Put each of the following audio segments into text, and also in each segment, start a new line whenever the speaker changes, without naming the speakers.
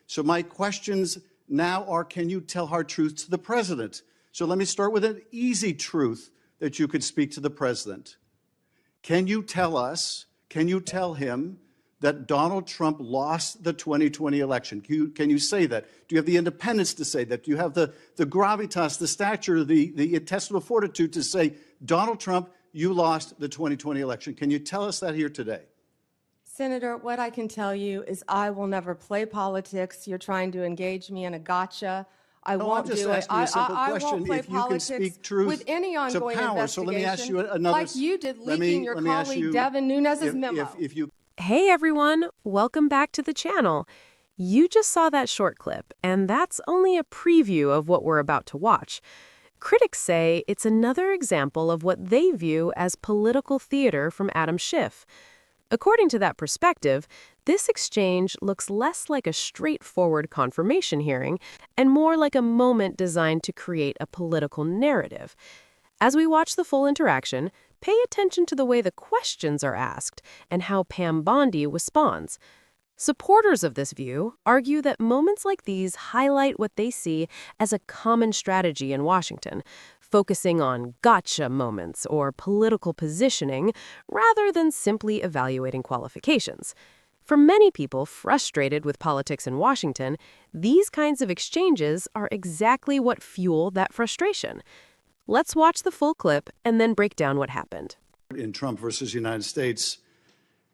So my questions now are, can you tell hard truths to the president? So let me start with an easy truth that you could speak to the president. Can you tell us, can you tell him that Donald Trump lost the 2020 election? Can you say that? Do you have the independence to say that? Do you have the gravitas, the stature, the intestinal fortitude to say, Donald Trump, you lost the 2020 election? Can you tell us that here today?
Senator, what I can tell you is I will never play politics. You're trying to engage me in a gotcha. I won't do it. I won't play politics with any ongoing investigation,
so let me ask you another,
like you did leaking your colleague Devin Nunes's memo.
Hey everyone, welcome back to the channel. You just saw that short clip, and that's only a preview of what we're about to watch. Critics say it's another example of what they view as political theater from Adam Schiff. According to that perspective, this exchange looks less like a straightforward confirmation hearing and more like a moment designed to create a political narrative. As we watch the full interaction, pay attention to the way the questions are asked and how Pam Bondi responds. Supporters of this view argue that moments like these highlight what they see as a common strategy in Washington, focusing on gotcha moments or political positioning rather than simply evaluating qualifications. For many people frustrated with politics in Washington, these kinds of exchanges are exactly what fuel that frustration. Let's watch the full clip and then break down what happened.
In Trump versus United States,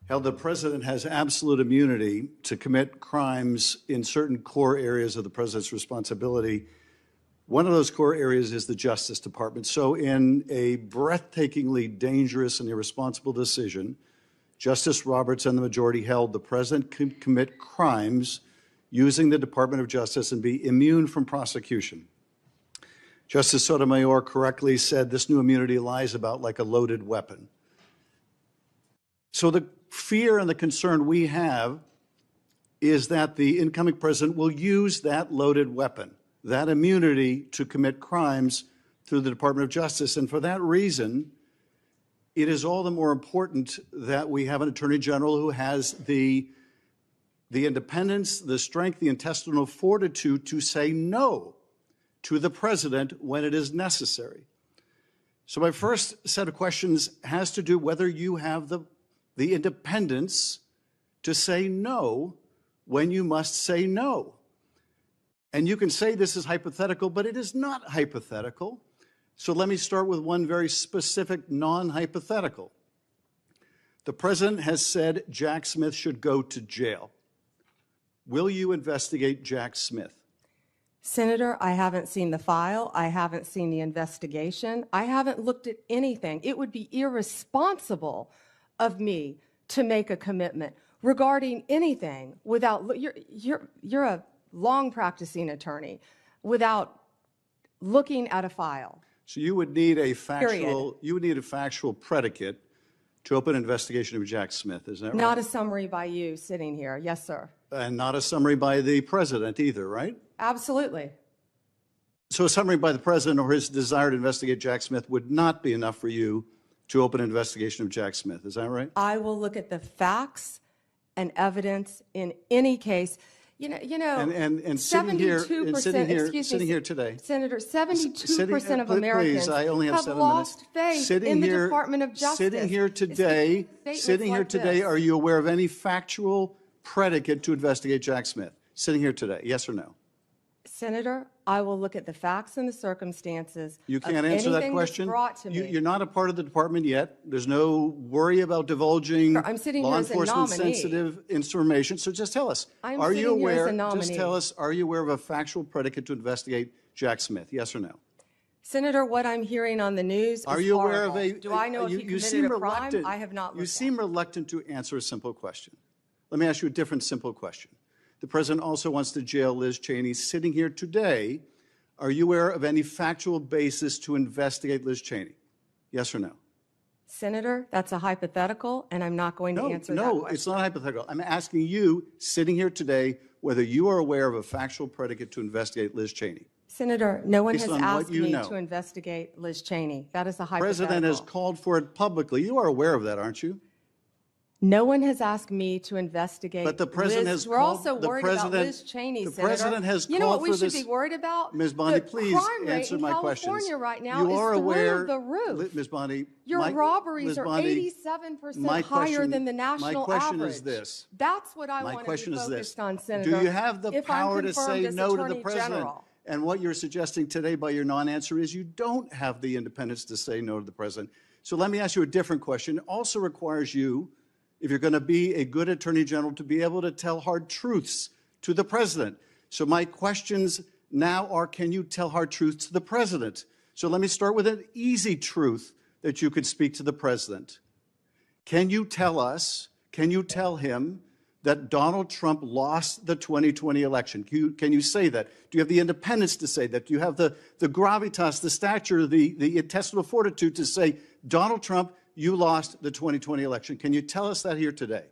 held the president has absolute immunity to commit crimes in certain core areas of the president's responsibility. One of those core areas is the Justice Department. So in a breathtakingly dangerous and irresponsible decision, Justice Roberts and the majority held the president can commit crimes using the Department of Justice and be immune from prosecution. Justice Sotomayor correctly said this new immunity lies about like a loaded weapon. So the fear and the concern we have is that the incoming president will use that loaded weapon, that immunity, to commit crimes through the Department of Justice. And for that reason, it is all the more important that we have an attorney general who has the independence, the strength, the intestinal fortitude to say no to the president when it is necessary. So my first set of questions has to do whether you have the independence to say no when you must say no. And you can say this is hypothetical, but it is not hypothetical. So let me start with one very specific non-hypothetical. The president has said Jack Smith should go to jail. Will you investigate Jack Smith?
Senator, I haven't seen the file. I haven't seen the investigation. I haven't looked at anything. It would be irresponsible of me to make a commitment regarding anything without, you're a long practicing attorney, without looking at a file.
So you would need a factual predicate to open an investigation of Jack Smith, is that right?
Not a summary by you sitting here. Yes, sir.
And not a summary by the president either, right?
Absolutely.
So a summary by the president or his desire to investigate Jack Smith would not be enough for you to open an investigation of Jack Smith, is that right?
I will look at the facts and evidence in any case. And sitting here today,
Senator,
72% of Americans have lost faith in the Department of Justice.
Sitting here today, are you aware of any factual predicate to investigate Jack Smith? Sitting here today, yes or no?
Senator, I will look at the facts and the circumstances.
You can't answer that question. You're not a part of the department yet. There's no worry about divulging law enforcement sensitive information. So just tell us, are you aware of a factual predicate to investigate Jack Smith? Yes or no?
Senator, what I'm hearing on the news is
horrible.
Aware of a? Do I know if he committed a crime? I have not looked.
You seem reluctant to answer a simple question. Let me ask you a different simple question. The president also wants to jail Liz Cheney. Sitting here today, are you aware of any factual basis to investigate Liz Cheney? Yes or no?
Senator, that's a hypothetical, and I'm not going to answer that question.
No, it's not hypothetical. I'm asking you, sitting here today, whether you are aware of a factual predicate to investigate Liz Cheney.
Senator, no one has asked me to investigate Liz Cheney. That is a hypothetical.
The president has called for it publicly. You are aware of that, aren't you?
No one has asked me to investigate.
But the president
Liz.
has
We're
called-
also
the
worried about
president-
Liz Cheney,
the
Senator.
president has
You know what
called
we
for
should
this-
be worried about?
Ms. Bondi,
The
please
crime rate
answer
in
my
California
questions.
right now
You
is
are
through
aware,
the roof.
Ms. Bondi,
Your robberies
Ms.
are
Bondi,
87%
my
higher
question-
than the national
my question
average.
is this.
That's what I
My
want to
question
be
is
focused
this.
on, Senator.
Do you have the
if I'm
power to
confirmed
say
as
no to the
Attorney
president?
General.
And what you're suggesting today by your non-answer is you don't have the independence to say no to the president. So let me ask you a different question. It also requires you, if you're going to be a good attorney general, to be able to tell hard truths to the president. So my questions now are, can you tell hard truths to the president? So let me start with an easy truth that you could speak to the president. Can you tell us, can you tell him that Donald Trump lost the 2020 election? Can you say that? Do you have the independence to say that? Do you have the gravitas, the stature, the intestinal fortitude to say, Donald Trump, you lost the 2020 election? Can you tell us that here today?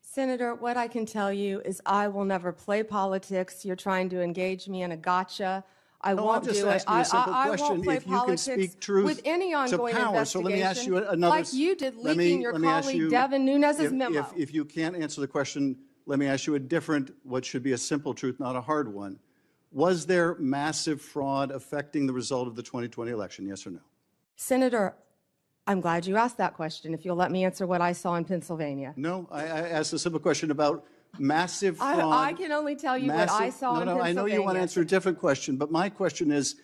Senator, what I can tell you is I will never play politics. You're trying to engage me in a gotcha. I
No,
won't
I'm just
do it.
asking you a simple
I
question.
won't play
If you can
politics
speak truth
with any
to
ongoing
power. So let me ask you
investigation,
another.
like you did
let me-
leaking your
let me ask
colleague
you-
Devin Nunes's memo.
If you can't answer the question, let me ask you a different, what should be a simple truth, not a hard one. Was there massive fraud affecting the result of the 2020 election? Yes or no?
Senator, I'm glad you asked that question. If you'll let me answer what I saw in Pennsylvania.
No, I asked a simple question about massive fraud.
I can only tell you what I saw in
No, I know you want to
Pennsylvania.
answer a different question, but my question is,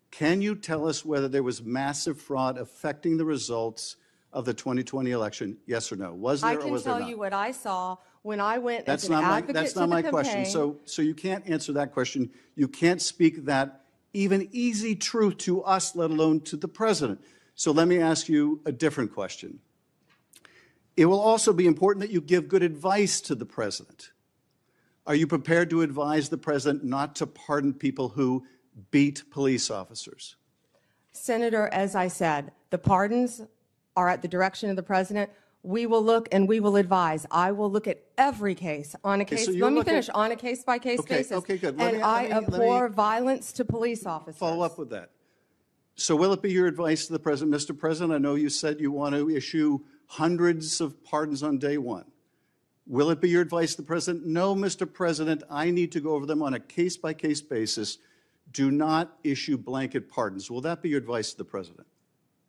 can you tell us whether there was massive fraud affecting the results of the 2020 election? Yes or no? Was there
I
or
can
was there
tell
not?
you what I saw when I went as
That's
an
not my,
advocate
that's
to
not
the
my
campaign.
question. So you can't answer that question. You can't speak that even easy truth to us, let alone to the president. So let me ask you a different question. It will also be important that you give good advice to the president. Are you prepared to advise the president not to pardon people who beat police officers?
Senator, as I said, the pardons are at the direction of the president. We will look and we will advise. I will look at every case on a case.
so you're
Let me
looking-
finish on a case-by-case
Okay,
basis.
okay, good.
And I
let me
abhor violence to police officers.
follow up with that. So will it be your advice to the president, Mr. President, I know you said you want to issue hundreds of pardons on day one. Will it be your advice to the president? No, Mr. President, I need to go over them on a case-by-case basis. Do not issue blanket pardons. Will that be your advice to the president?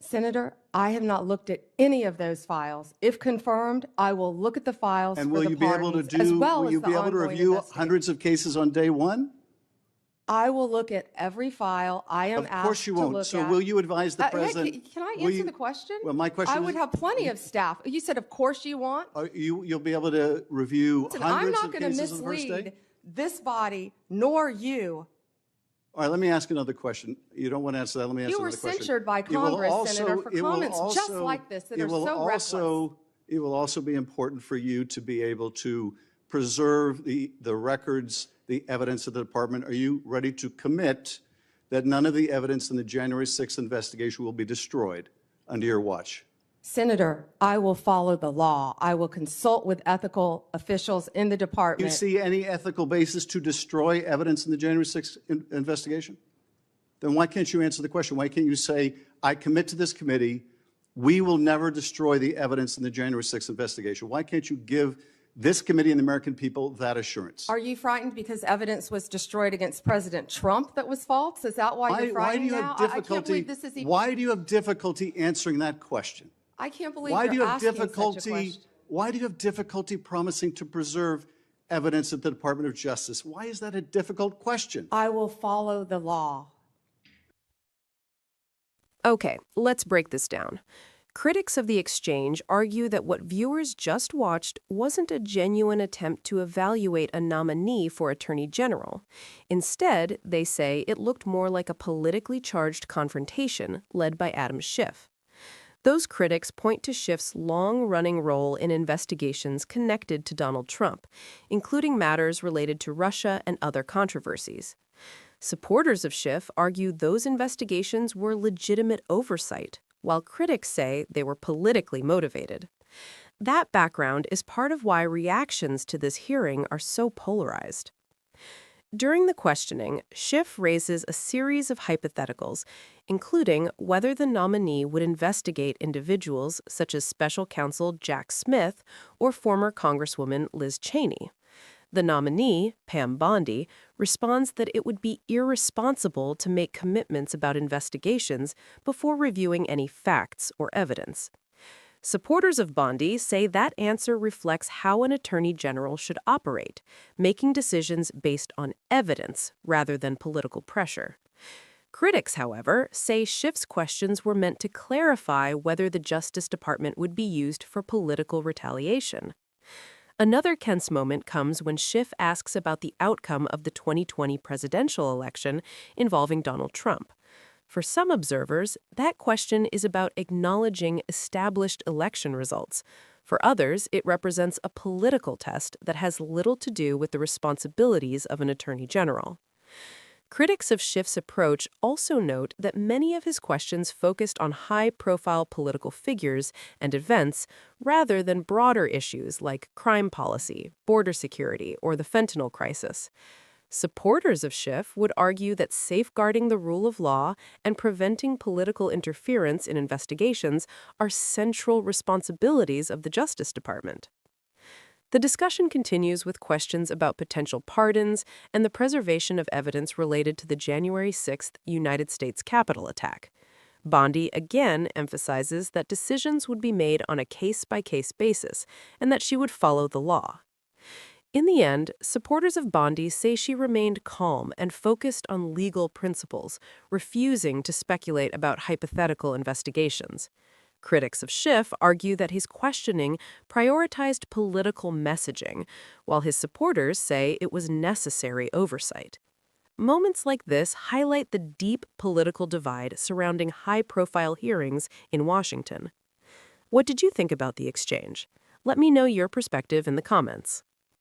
Senator, I have not looked at any of those files. If confirmed, I will look at the files
And
for
will
the
you be able to
pardons, as well
will
as
you
the
be able to
ongoing
review
investigation.
hundreds of cases on day one?
I will look at every file I am
Of
asked
course you
to
won't.
look
So
at.
will you advise the
Hey,
president?
can I
will
answer
you-
the question?
Well, my question
I
is-
would have plenty of staff. You said, of course you want.
You'll be able to review
Listen, I'm
hundreds
not
of
going to
cases on the first
mislead
day?
this body nor you.
All right, let me ask another question. You don't want to answer that. Let me ask
You were
another question.
censured by
It will
Congress, Senator, for
it will
comments just like this that
it
are
will
so reckless.
It will also be important for you to be able to preserve the records, the evidence of the department. Are you ready to commit that none of the evidence in the January 6th investigation will be destroyed under your watch?
Senator, I will follow the law. I will consult with ethical officials in the
Do you
department.
see any ethical basis to destroy evidence in the January 6th investigation? Then why can't you answer the question? Why can't you say, I commit to this committee, we will never destroy the evidence in the January 6th investigation? Why can't you give this committee and the American people that assurance?
Are you frightened because evidence was destroyed against President Trump that was false? Is that why you're
Why do
frightened
you
now?
have
I can't
difficulty?
believe this is even.
Why do you have difficulty answering that question?
I can't believe
Why
you're
do you have
asking such a
difficulty?
question.
Why do you have difficulty promising to preserve evidence at the Department of Justice? Why is that a difficult question?
I will follow the law.
Okay, let's break this down. Critics of the exchange argue that what viewers just watched wasn't a genuine attempt to evaluate a nominee for Attorney General. Instead, they say it looked more like a politically charged confrontation led by Adam Schiff. Those critics point to Schiff's long-running role in investigations connected to Donald Trump, including matters related to Russia and other controversies. Supporters of Schiff argue those investigations were legitimate oversight, while critics say they were politically motivated. That background is part of why reactions to this hearing are so polarized. During the questioning, Schiff raises a series of hypotheticals, including whether the nominee would investigate individuals such as Special Counsel Jack Smith or former Congresswoman Liz Cheney. The nominee, Pam Bondi, responds that it would be irresponsible to make commitments about investigations before reviewing any facts or evidence. Supporters of Bondi say that answer reflects how an attorney general should operate, making decisions based on evidence rather than political pressure. Critics, however, say Schiff's questions were meant to clarify whether the Justice Department would be used for political retaliation. Another tense moment comes when Schiff asks about the outcome of the 2020 presidential election involving Donald Trump. For some observers, that question is about acknowledging established election results. For others, it represents a political test that has little to do with the responsibilities of an attorney general. Critics of Schiff's approach also note that many of his questions focused on high-profile political figures and events rather than broader issues like crime policy, border security, or the fentanyl crisis. Supporters of Schiff would argue that safeguarding the rule of law and preventing political interference in investigations are central responsibilities of the Justice Department. The discussion continues with questions about potential pardons and the preservation of evidence related to the January 6th United States Capitol attack. Bondi again emphasizes that decisions would be made on a case-by-case basis and that she would follow the law. In the end, supporters of Bondi say she remained calm and focused on legal principles, refusing to speculate about hypothetical investigations. Critics of Schiff argue that his questioning prioritized political messaging, while his supporters say it was necessary oversight. Moments like this highlight the deep political divide surrounding high-profile hearings in Washington. What did you think about the exchange? Let me know your perspective in the comments.